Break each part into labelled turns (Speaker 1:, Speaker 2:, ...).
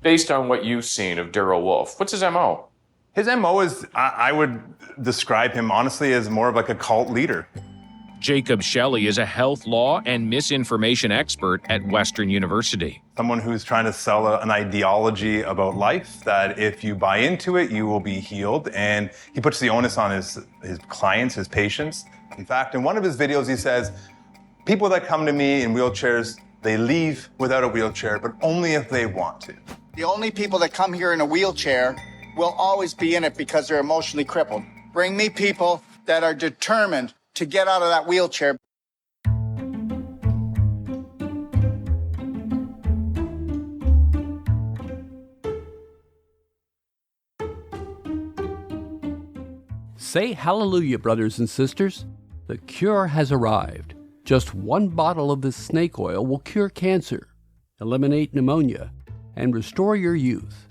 Speaker 1: based on what you've seen of Darrell Wolfe? What's his MO?
Speaker 2: His MO is, I would describe him honestly as more of like a cult leader.
Speaker 3: Jacob Shelley is a health law and misinformation expert at Western University.
Speaker 2: Someone who's trying to sell an ideology about life, that if you buy into it, you will be healed. And he puts the onus on his clients, his patients. In fact, in one of his videos, he says, people that come to me in wheelchairs, they leave without a wheelchair, but only if they want to.
Speaker 4: The only people that come here in a wheelchair will always be in it because they're emotionally crippled. Bring me people that are determined to get out of that wheelchair.
Speaker 5: Say hallelujah, brothers and sisters. The cure has arrived. Just one bottle of this snake oil will cure cancer, eliminate pneumonia, and restore your youth.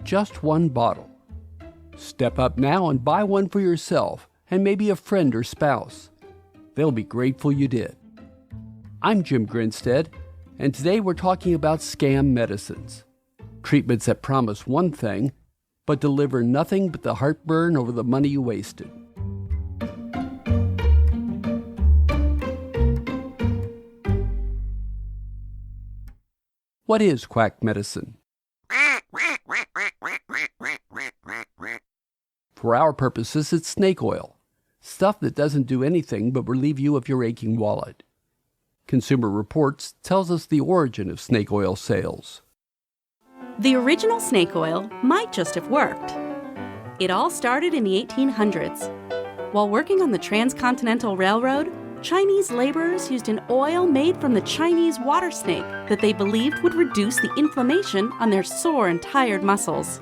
Speaker 5: Just one bottle. Step up now and buy one for yourself and maybe a friend or spouse. They'll be grateful you did. I'm Jim Grinstead, and today we're talking about scam medicines. Treatments that promise one thing, but deliver nothing but the heartburn over the money you wasted. What is quack medicine? For our purposes, it's snake oil. Stuff that doesn't do anything but relieve you of your aching wallet. Consumer Reports tells us the origin of snake oil sales.
Speaker 6: The original snake oil might just have worked. It all started in the 1800s. While working on the Transcontinental Railroad, Chinese laborers used an oil made from the Chinese water snake that they believed would reduce the inflammation on their sore and tired muscles.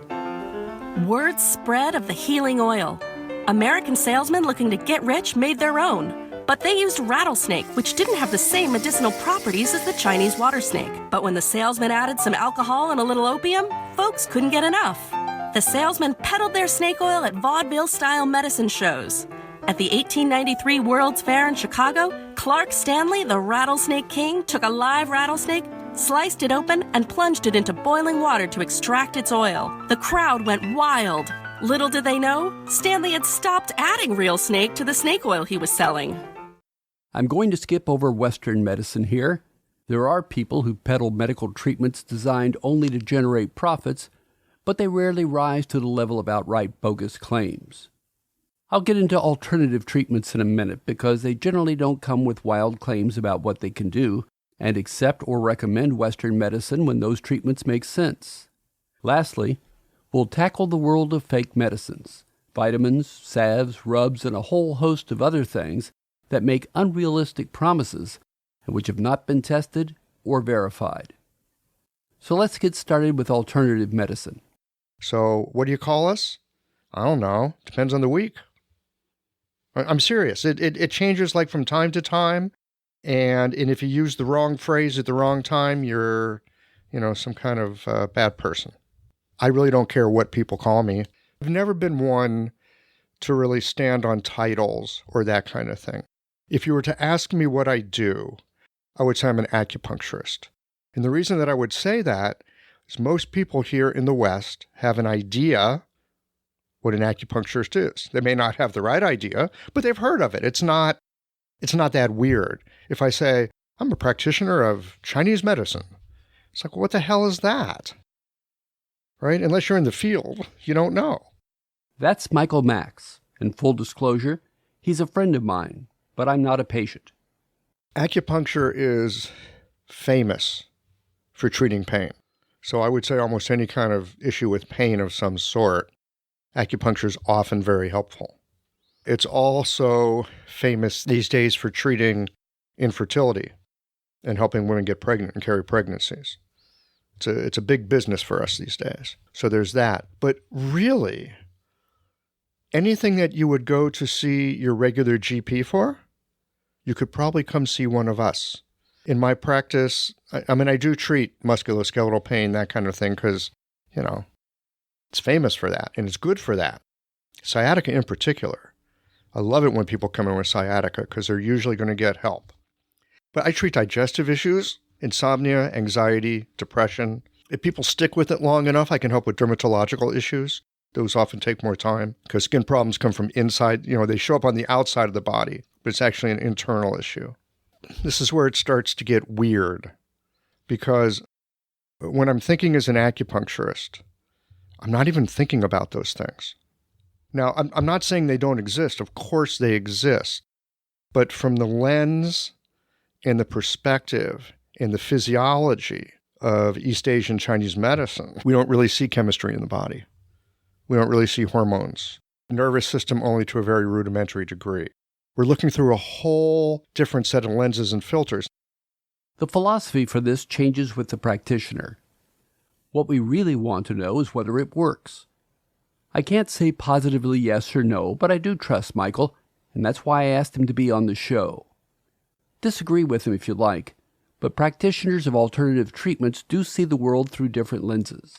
Speaker 7: Word spread of the healing oil. American salesmen looking to get rich made their own. But they used rattlesnake, which didn't have the same medicinal properties as the Chinese water snake. But when the salesman added some alcohol and a little opium, folks couldn't get enough. The salesmen peddled their snake oil at vaudeville-style medicine shows. At the 1893 World's Fair in Chicago, Clark Stanley, the rattlesnake king, took a live rattlesnake, sliced it open, and plunged it into boiling water to extract its oil. The crowd went wild. Little did they know, Stanley had stopped adding real snake to the snake oil he was selling.
Speaker 5: I'm going to skip over Western medicine here. There are people who peddle medical treatments designed only to generate profits, but they rarely rise to the level of outright bogus claims. I'll get into alternative treatments in a minute because they generally don't come with wild claims about what they can do, and accept or recommend Western medicine when those treatments make sense. Lastly, we'll tackle the world of fake medicines, vitamins, salves, rubs, and a whole host of other things that make unrealistic promises and which have not been tested or verified. So let's get started with alternative medicine.
Speaker 8: So what do you call us? I don't know. Depends on the week. I'm serious. It changes like from time to time. And if you use the wrong phrase at the wrong time, you're, some kind of bad person. I really don't care what people call me. I've never been one to really stand on titles or that kind of thing. If you were to ask me what I do, I would say I'm an acupuncturist. And the reason that I would say that is most people here in the West have an idea what an acupuncturist is. They may not have the right idea, but they've heard of it. It's not that weird. If I say, I'm a practitioner of Chinese medicine, it's like, well, what the hell is that? Right? Unless you're in the field, you don't know.
Speaker 5: That's Michael Max. In full disclosure, he's a friend of mine, but I'm not a patient.
Speaker 8: Acupuncture is famous for treating pain. So I would say almost any kind of issue with pain of some sort, acupuncture is often very helpful. It's also famous these days for treating infertility and helping women get pregnant and carry pregnancies. It's a big business for us these days. So there's that. But really, anything that you would go to see your regular GP for, you could probably come see one of us. In my practice, I do treat musculoskeletal pain, that kind of thing, because, it's famous for that, and it's good for that. Sciatica in particular. I love it when people come in with sciatica because they're usually going to get help. But I treat digestive issues, insomnia, anxiety, depression, If people stick with it long enough, I can help with dermatological issues. Those often take more time because skin problems come from inside. They show up on the outside of the body, but it's actually an internal issue. This is where it starts to get weird because when I'm thinking as an acupuncturist, I'm not even thinking about those things. Now, I'm not saying they don't exist. Of course they exist. But from the lens and the perspective and the physiology of East Asian Chinese medicine, we don't really see chemistry in the body. We don't really see hormones. Nervous system only to a very rudimentary degree. We're looking through a whole different set of lenses and filters.
Speaker 5: The philosophy for this changes with the practitioner. What we really want to know is whether it works. I can't say positively yes or no, but I do trust Michael, and that's why I asked him to be on the show. Disagree with him if you like, but practitioners of alternative treatments do see the world through different lenses.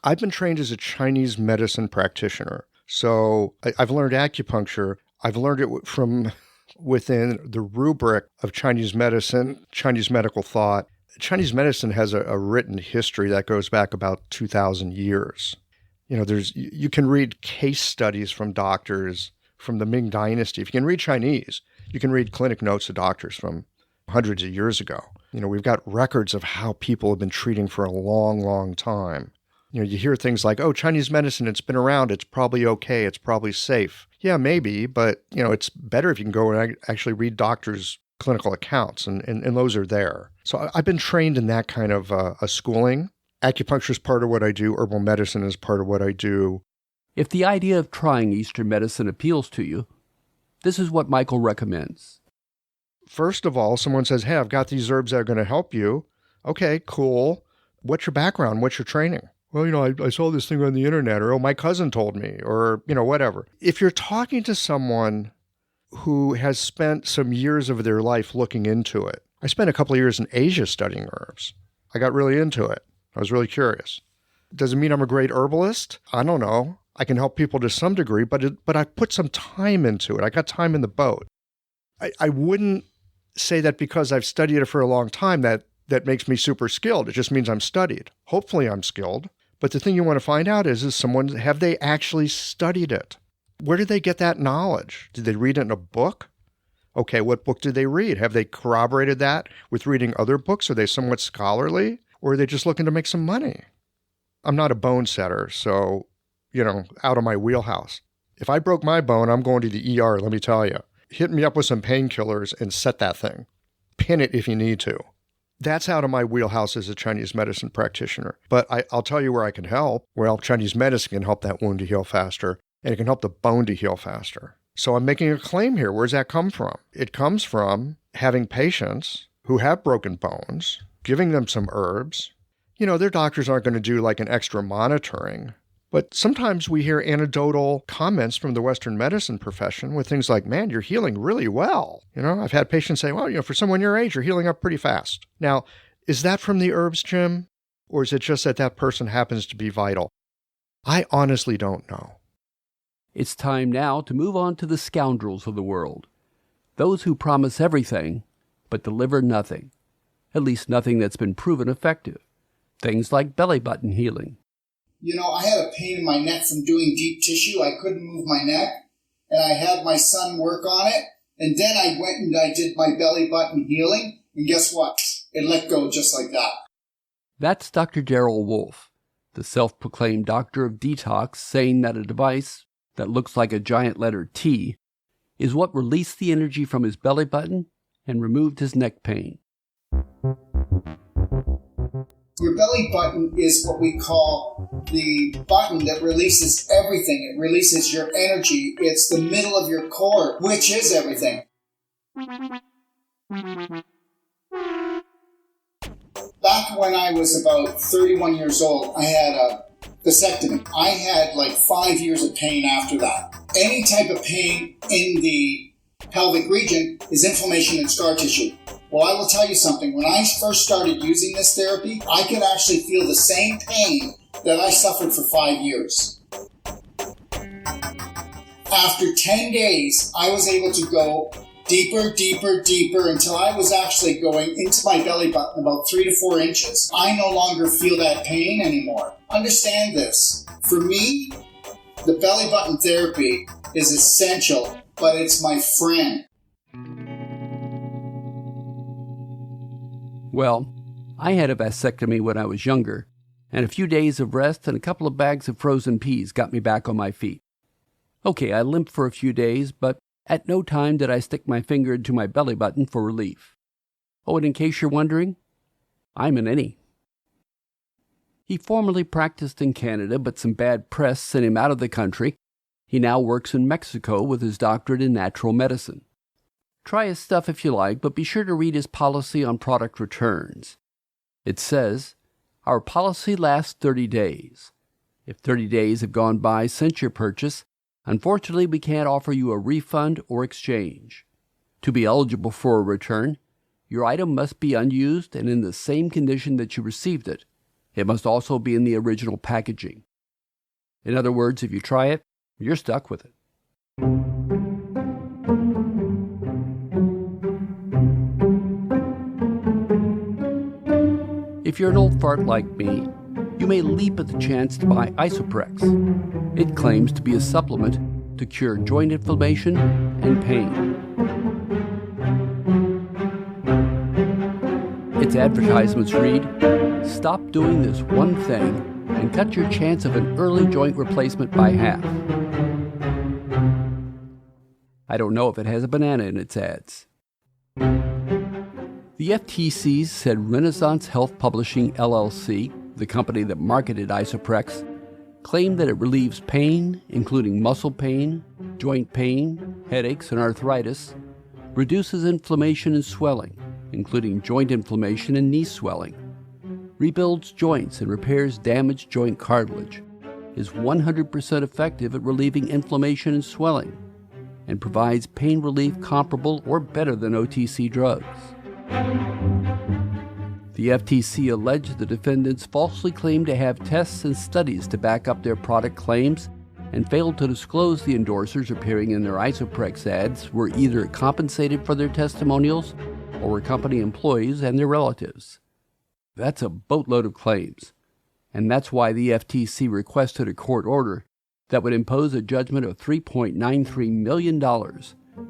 Speaker 8: I've been trained as a Chinese medicine practitioner, so I've learned acupuncture. I've learned it from within the rubric of Chinese medicine, Chinese medical thought. Chinese medicine has a written history that goes back about 2,000 years. You can read case studies from doctors from the Ming Dynasty. If you can read Chinese, you can read clinic notes of doctors from hundreds of years ago. We've got records of how people have been treating for a long, long time. You hear things like, oh, Chinese medicine, it's been around, it's probably okay, it's probably safe. Yeah, maybe, but, it's better if you can go and actually read doctors' clinical accounts, and those are there. So I've been trained in that kind of a schooling. Acupuncture is part of what I do. Herbal medicine is part of what I do.
Speaker 5: If the idea of trying Eastern medicine appeals to you, this is what Michael recommends.
Speaker 8: First of all, someone says, hey, I've got these herbs that are going to help you. Okay, cool. What's your background? What's your training? Well, I saw this thing on the internet, or, oh, my cousin told me, or, whatever. If you're talking to someone who has spent some years of their life looking into it, I spent a couple of years in Asia studying herbs. I got really into it. I was really curious. Does it mean I'm a great herbalist? I don't know. I can help people to some degree, but I put some time into it. I got time in the boat. I wouldn't say that because I've studied it for a long time that makes me super skilled. It just means I'm studied. Hopefully I'm skilled. But the thing you want to find out is have they actually studied it? Where did they get that knowledge? Did they read it in a book? Okay, what book did they read? Have they corroborated that with reading other books? Are they somewhat scholarly? Or are they just looking to make some money? I'm not a bone setter, so, out of my wheelhouse. If I broke my bone, I'm going to the ER, let me tell you. Hit me up with some painkillers and set that thing. Pin it if you need to. That's out of my wheelhouse as a Chinese medicine practitioner. But I'll tell you where I can help. Well, Chinese medicine can help that wound to heal faster, and it can help the bone to heal faster. So I'm making a claim here. Where does that come from? It comes from having patients who have broken bones, giving them some herbs. Their doctors aren't going to do like an extra monitoring. But sometimes we hear anecdotal comments from the Western medicine profession with things like, man, you're healing really well. I've had patients say, well, for someone your age, you're healing up pretty fast. Now, is that from the herbs, Jim? Or is it just that person happens to be vital? I honestly don't know.
Speaker 5: It's time now to move on to the scoundrels of the world. Those who promise everything, but deliver nothing. At least nothing that's been proven effective. Things like belly button healing.
Speaker 4: I had a pain in my neck from doing deep tissue. I couldn't move my neck, and I had my son work on it. And then I went and I did my belly button healing, and guess what? It let go just like that.
Speaker 5: That's Dr. Darrell Wolfe, the self-proclaimed doctor of detox, saying that a device that looks like a giant letter T is what released the energy from his belly button and removed his neck pain.
Speaker 4: Your belly button is what we call the button that releases everything. It releases your energy. It's the middle of your core, which is everything. Back when I was about 31 years old, I had a vasectomy. I had like 5 years of pain after that. Any type of pain in the pelvic region is inflammation and scar tissue. Well, I will tell you something. When I first started using this therapy, I could actually feel the same pain that I suffered for 5 years. After 10 days, I was able to go deeper, deeper, deeper, until I was actually going into my belly button about 3 to 4 inches. I no longer feel that pain anymore. Understand this. For me, the belly button therapy is essential, but it's my friend.
Speaker 5: Well, I had a vasectomy when I was younger, and a few days of rest and a couple of bags of frozen peas got me back on my feet. Okay, I limped for a few days, but at no time did I stick my finger into my belly button for relief. Oh, and in case you're wondering, I'm an innie. He formerly practiced in Canada, but some bad press sent him out of the country. He now works in Mexico with his doctorate in natural medicine. Try his stuff if you like, but be sure to read his policy on product returns. It says, our policy lasts 30 days. If 30 days have gone by since your purchase, unfortunately we can't offer you a refund or exchange. To be eligible for a return, your item must be unused and in the same condition that you received it. It must also be in the original packaging. In other words, if you try it, you're stuck with it. If you're an old fart like me, you may leap at the chance to buy Isoprex. It claims to be a supplement to cure joint inflammation and pain. Its advertisements read, stop doing this one thing and cut your chance of an early joint replacement by half. I don't know if it has a banana in its ads. The FTC said Renaissance Health Publishing LLC, the company that marketed Isoprex, claimed that it relieves pain, including muscle pain, joint pain, headaches, and arthritis, reduces inflammation and swelling, including joint inflammation and knee swelling, rebuilds joints and repairs damaged joint cartilage, is 100% effective at relieving inflammation and swelling, and provides pain relief comparable or better than OTC drugs. The FTC alleged the defendants falsely claimed to have tests and studies to back up their product claims and failed to disclose the endorsers appearing in their Isoprex ads were either compensated for their testimonials or were company employees and their relatives. That's a boatload of claims, and that's why the FTC requested a court order that would impose a judgment of $3.93 million,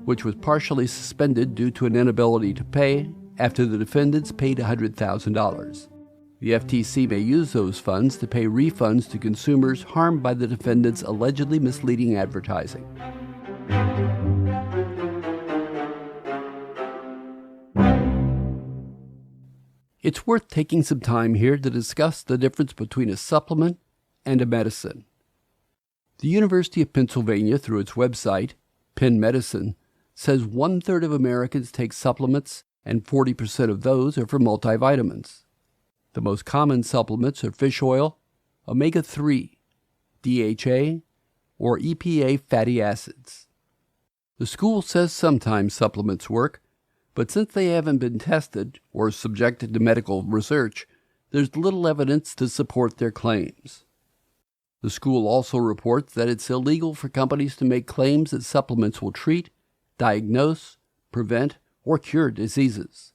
Speaker 5: which was partially suspended due to an inability to pay after the defendants paid $100,000. The FTC may use those funds to pay refunds to consumers harmed by the defendants' allegedly misleading advertising. It's worth taking some time here to discuss the difference between a supplement and a medicine. The University of Pennsylvania, through its website, Penn Medicine, says 1/3 of Americans take supplements and 40% of those are for multivitamins. The most common supplements are fish oil, omega-3, DHA, or EPA fatty acids. The school says sometimes supplements work, but since they haven't been tested or subjected to medical research, there's little evidence to support their claims. The school also reports that it's illegal for companies to make claims that supplements will treat, diagnose, prevent, or cure diseases.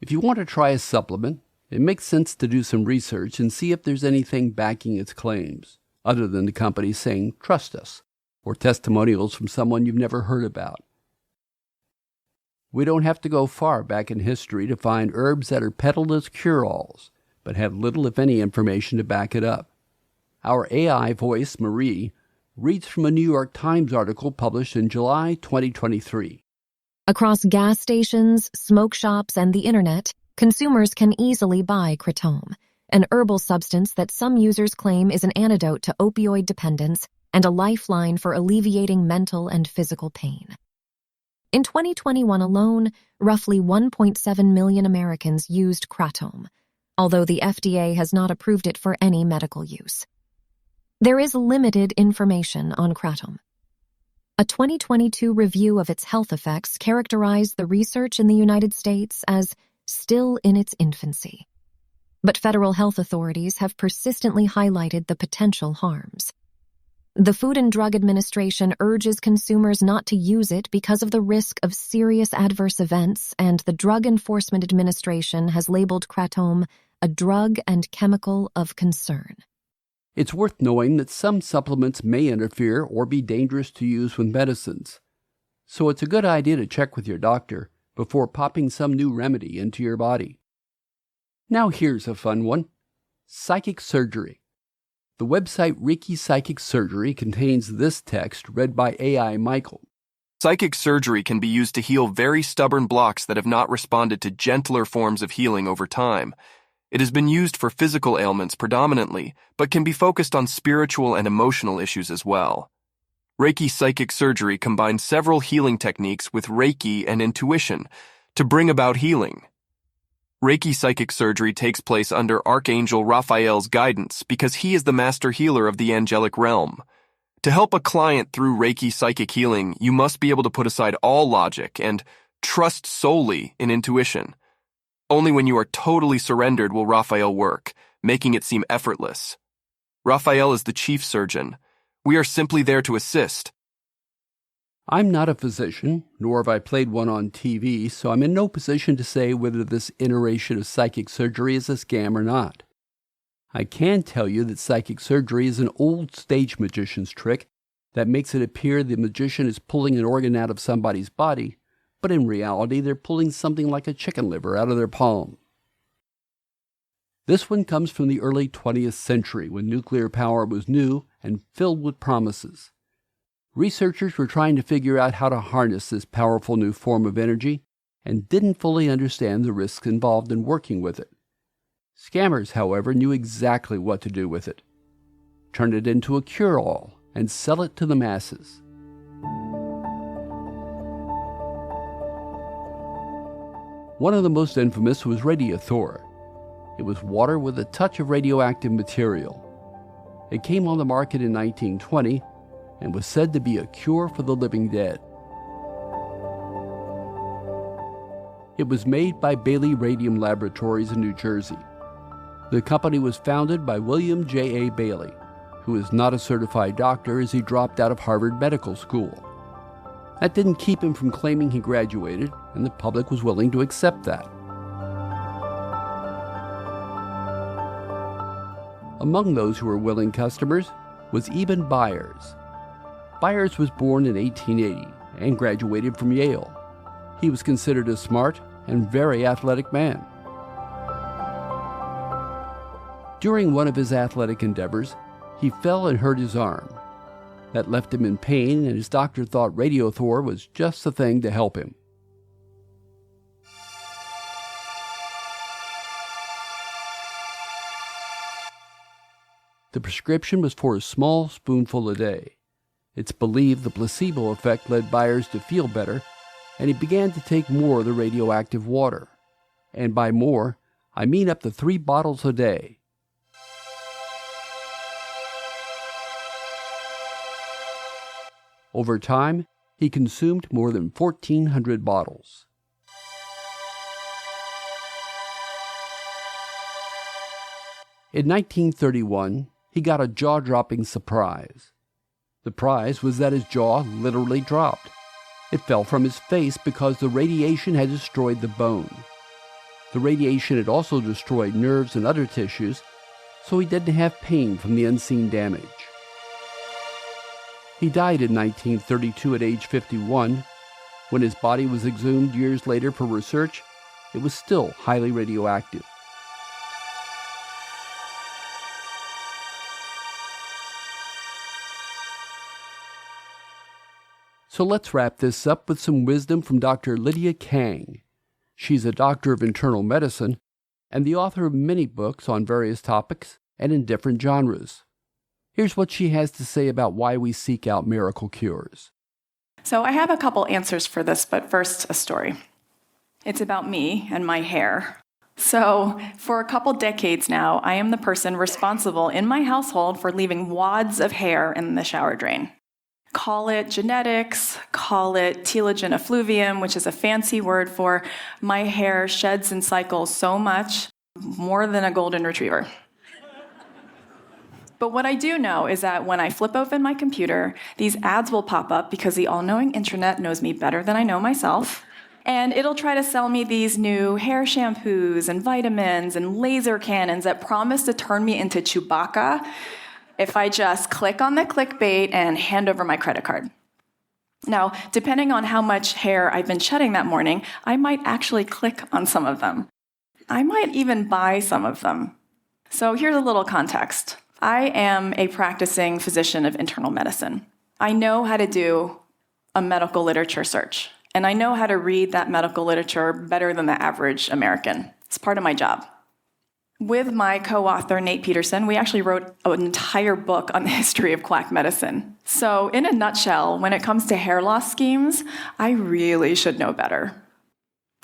Speaker 5: If you want to try a supplement, it makes sense to do some research and see if there's anything backing its claims, other than the company saying, trust us, or testimonials from someone you've never heard about. We don't have to go far back in history to find herbs that are peddled as cure-alls, but have little if any information to back it up. Our AI voice, Marie, reads from a New York Times article published in July 2023.
Speaker 9: Across gas stations, smoke shops, and the internet, consumers can easily buy Kratom, an herbal substance that some users claim is an antidote to opioid dependence and a lifeline for alleviating mental and physical pain. In 2021 alone, roughly 1.7 million Americans used Kratom, although the FDA has not approved it for any medical use. There is limited information on Kratom. A 2022 review of its health effects characterized the research in the United States as still in its infancy. But federal health authorities have persistently highlighted the potential harms. The Food and Drug Administration urges consumers not to use it because of the risk of serious adverse events, and the Drug Enforcement Administration has labeled kratom a drug and chemical of concern.
Speaker 5: It's worth knowing that some supplements may interfere or be dangerous to use with medicines, so it's a good idea to check with your doctor before popping some new remedy into your body. Now here's a fun one: psychic surgery. The website Reiki Psychic Surgery contains this text read by AI Michael.
Speaker 10: Psychic surgery can be used to heal very stubborn blocks that have not responded to gentler forms of healing over time. It has been used for physical ailments predominantly, but can be focused on spiritual and emotional issues as well. Reiki Psychic Surgery combines several healing techniques with Reiki and intuition to bring about healing. Reiki Psychic Surgery takes place under Archangel Raphael's guidance because he is the master healer of the angelic realm. To help a client through Reiki Psychic healing, you must be able to put aside all logic and trust solely in intuition. Only when you are totally surrendered will Raphael work, making it seem effortless. Raphael is the chief surgeon. We are simply there to assist.
Speaker 5: I'm not a physician, nor have I played one on TV, so I'm in no position to say whether this iteration of psychic surgery is a scam or not. I can tell you that psychic surgery is an old stage magician's trick that makes it appear the magician is pulling an organ out of somebody's body, but in reality they're pulling something like a chicken liver out of their palm. This one comes from the early 20th century when nuclear power was new and filled with promises. Researchers were trying to figure out how to harness this powerful new form of energy and didn't fully understand the risks involved in working with it. Scammers, however, knew exactly what to do with it. Turn it into a cure-all and sell it to the masses. One of the most infamous was Radiothor. It was water with a touch of radioactive material. It came on the market in 1920 and was said to be a cure for the living dead. It was made by Bailey Radium Laboratories in New Jersey. The company was founded by William J.A. Bailey, who is not a certified doctor as he dropped out of Harvard Medical School. That didn't keep him from claiming he graduated, and the public was willing to accept that. Among those who were willing customers was Eben Byers. Byers was born in 1880 and graduated from Yale. He was considered a smart and very athletic man. During one of his athletic endeavors, he fell and hurt his arm. That left him in pain, and his doctor thought Radiothor was just the thing to help him. The prescription was for a small spoonful a day. It's believed the placebo effect led Byers to feel better, and he began to take more of the radioactive water. And by more, I mean up to 3 bottles a day. Over time, he consumed more than 1,400 bottles. In 1931, he got a jaw-dropping surprise. The prize was that his jaw literally dropped. It fell from his face because the radiation had destroyed the bone. The radiation had also destroyed nerves and other tissues, so he didn't have pain from the unseen damage. He died in 1932 at age 51. When his body was exhumed years later for research, it was still highly radioactive. So let's wrap this up with some wisdom from Dr. Lydia Kang. She's a doctor of internal medicine and the author of many books on various topics and in different genres. Here's what she has to say about why we seek out miracle cures.
Speaker 11: So I have a couple answers for this, but first a story. It's about me and my hair. So for a couple decades now, I am the person responsible in my household for leaving wads of hair in the shower drain. Call it genetics, call it telogen effluvium, which is a fancy word for my hair sheds and cycles so much, more than a golden retriever. But what I do know is that when I flip open my computer, these ads will pop up because the all-knowing internet knows me better than I know myself. And it'll try to sell me these new hair shampoos and vitamins and laser cannons that promise to turn me into Chewbacca if I just click on the clickbait and hand over my credit card. Now, depending on how much hair I've been shedding that morning, I might actually click on some of them. I might even buy some of them. So here's a little context. I am a practicing physician of internal medicine. I know how to do a medical literature search, and I know how to read that medical literature better than the average American. It's part of my job. With my co-author, Nate Peterson, we actually wrote an entire book on the history of quack medicine. So in a nutshell, when it comes to hair loss schemes, I really should know better.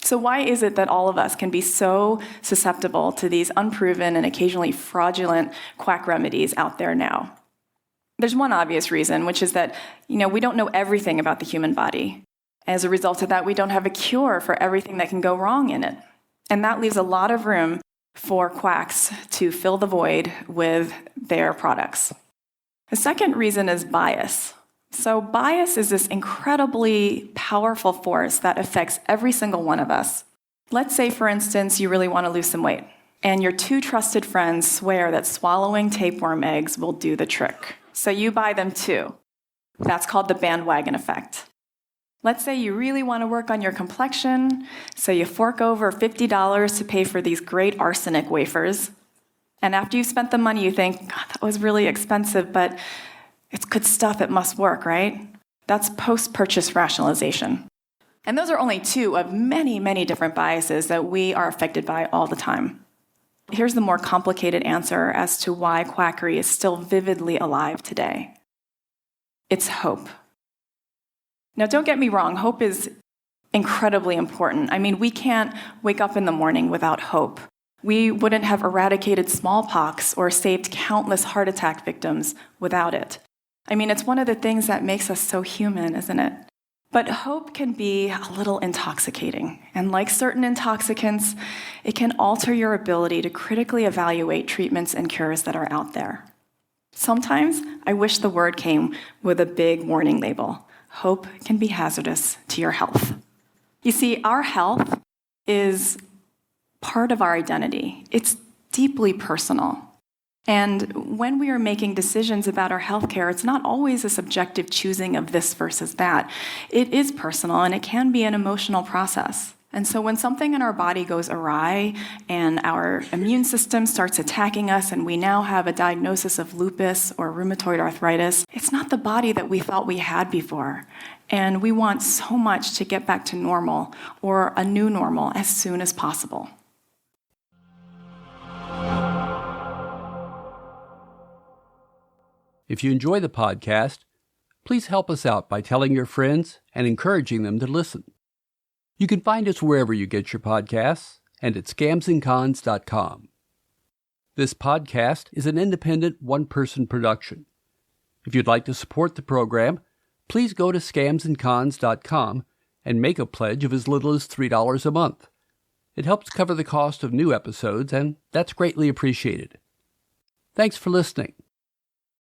Speaker 11: So why is it that all of us can be so susceptible to these unproven and occasionally fraudulent quack remedies out there now? There's one obvious reason, which is that, we don't know everything about the human body. As a result of that, we don't have a cure for everything that can go wrong in it. And that leaves a lot of room for quacks to fill the void with their products. The second reason is bias. So bias is this incredibly powerful force that affects every single one of us. Let's say, for instance, you really want to lose some weight, and your two trusted friends swear that swallowing tapeworm eggs will do the trick. So you buy them too. That's called the bandwagon effect. Let's say you really want to work on your complexion, so you fork over $50 to pay for these great arsenic wafers. And after you've spent the money, you think, God, that was really expensive, but it's good stuff, it must work, right? That's post-purchase rationalization. And those are only two of many, many different biases that we are affected by all the time. Here's the more complicated answer as to why quackery is still vividly alive today. It's hope. Now, don't get me wrong, hope is incredibly important. I mean, we can't wake up in the morning without hope. We wouldn't have eradicated smallpox or saved countless heart attack victims without it. I mean, it's one of the things that makes us so human, isn't it? But hope can be a little intoxicating. And like certain intoxicants, it can alter your ability to critically evaluate treatments and cures that are out there. Sometimes I wish the word came with a big warning label. Hope can be hazardous to your health. You see, our health is part of our identity. It's deeply personal. And when we are making decisions about our healthcare, it's not always a subjective choosing of this versus that. It is personal, and it can be an emotional process. And so when something in our body goes awry and our immune system starts attacking us and we now have a diagnosis of lupus or rheumatoid arthritis, it's not the body that we thought we had before. And we want so much to get back to normal or a new normal as soon as possible.
Speaker 5: If you enjoy the podcast, please help us out by telling your friends and encouraging them to listen. You can find us wherever you get your podcasts and at scamsandcons.com. This podcast is an independent one-person production. If you'd like to support the program, please go to scamsandcons.com and make a pledge of as little as $3 a month. It helps cover the cost of new episodes, and that's greatly appreciated. Thanks for listening.